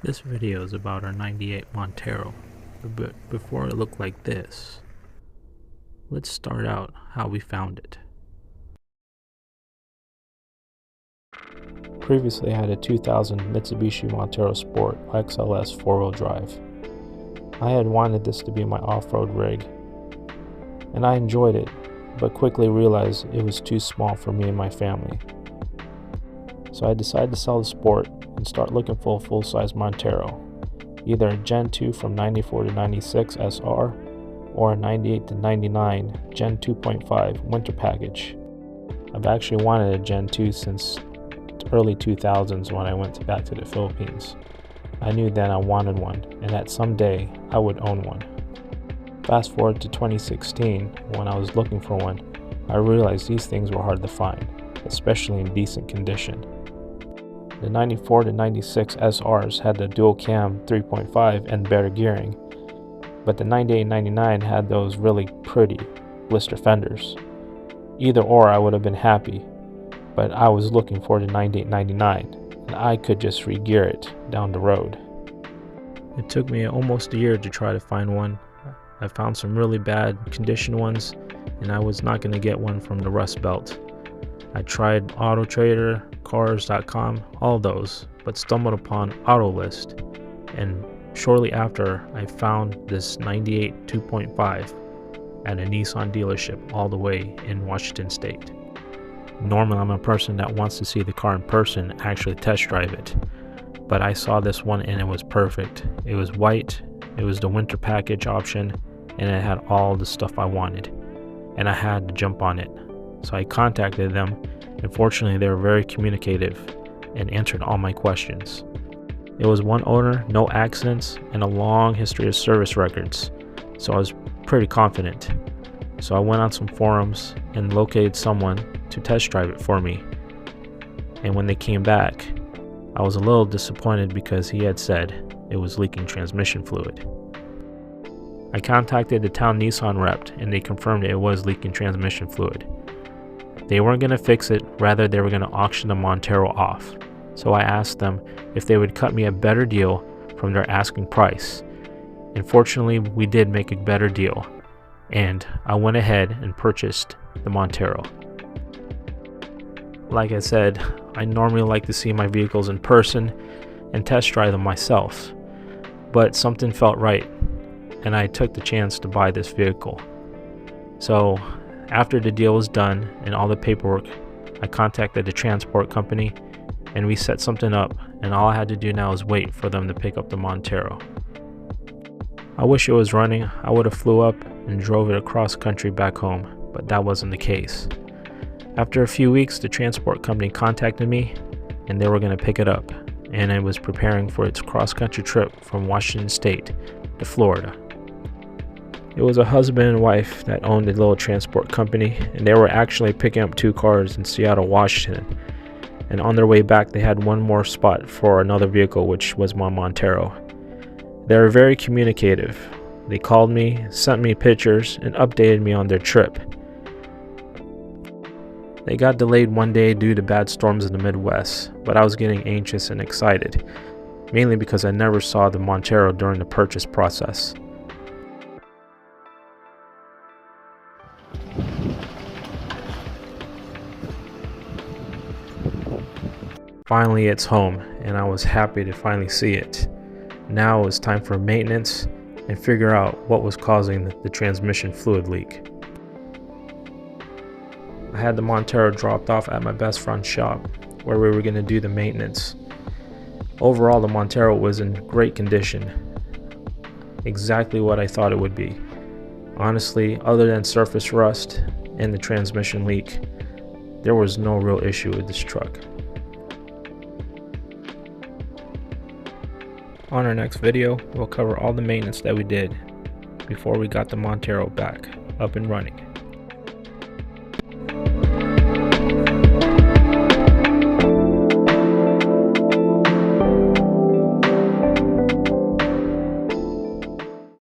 This video is about our 98 Montero, but before it looked like this, let's start out how we found it. Previously I had a 2000 Mitsubishi Montero Sport XLS 4-wheel drive. I had wanted this to be my off-road rig, and I enjoyed it, but quickly realized it was too small for me and my family. So I decided to sell the Sport and start looking for a full-size Montero, either a Gen 2 from 94 to 96 SR or a 98 to 99 Gen 2.5 winter package. I've actually wanted a Gen 2 since early 2000s when I went back to the Philippines. I knew then I wanted one and that someday I would own one. Fast forward to 2016, when I was looking for one, I realized these things were hard to find, especially in decent condition. The 94 to 96 SRs had the dual cam 3.5 and better gearing, but the 98 and 99 had those really pretty blister fenders. Either or I would have been happy, but I was looking for the 98 99 and I could just re-gear it down the road. It took me almost a year to try to find one. I found some really bad condition ones, and I was not going to get one from the Rust Belt. I tried Auto Trader, Cars.com, all those, but stumbled upon AutoList, and shortly after I found this 98 2.5 at a Nissan dealership all the way in Washington State. Normally I'm a person that wants to see the car in person, actually test drive it, but I saw this one and it was perfect. It was white, it was the winter package option, and it had all the stuff I wanted, and I had to jump on it. So I contacted them, and fortunately they were very communicative and answered all my questions. It was one owner, no accidents, and a long history of service records, so I was pretty confident. So I went on some forums and located someone to test drive it for me, and when they came back, I was a little disappointed because he had said it was leaking transmission fluid. I contacted the town Nissan rep and they confirmed it was leaking transmission fluid. They weren't going to fix it, rather they were going to auction the Montero off. So I asked them if they would cut me a better deal from their asking price. And fortunately we did make a better deal, and I went ahead and purchased the Montero. Like I said, I normally like to see my vehicles in person and test drive them myself, but something felt right and I took the chance to buy this vehicle. So after the deal was done and all the paperwork, I contacted the transport company and we set something up, and all I had to do now is wait for them to pick up the Montero. I wish it was running. I would have flew up and drove it across country back home, but that wasn't the case. After a few weeks, the transport company contacted me and they were going to pick it up, and it was preparing for its cross-country trip from Washington State to Florida. It was a husband and wife that owned a little transport company, and they were actually picking up 2 cars in Seattle, Washington. And on their way back, they had one more spot for another vehicle, which was my Montero. They were very communicative. They called me, sent me pictures, and updated me on their trip. They got delayed one day due to bad storms in the Midwest, but I was getting anxious and excited, mainly because I never saw the Montero during the purchase process. Finally, it's home, and I was happy to finally see it. Now it was time for maintenance and figure out what was causing the transmission fluid leak. I had the Montero dropped off at my best friend's shop, where we were going to do the maintenance. Overall, the Montero was in great condition, exactly what I thought it would be. Honestly, other than surface rust and the transmission leak, there was no real issue with this truck. On our next video, we'll cover all the maintenance that we did before we got the Montero back up and running.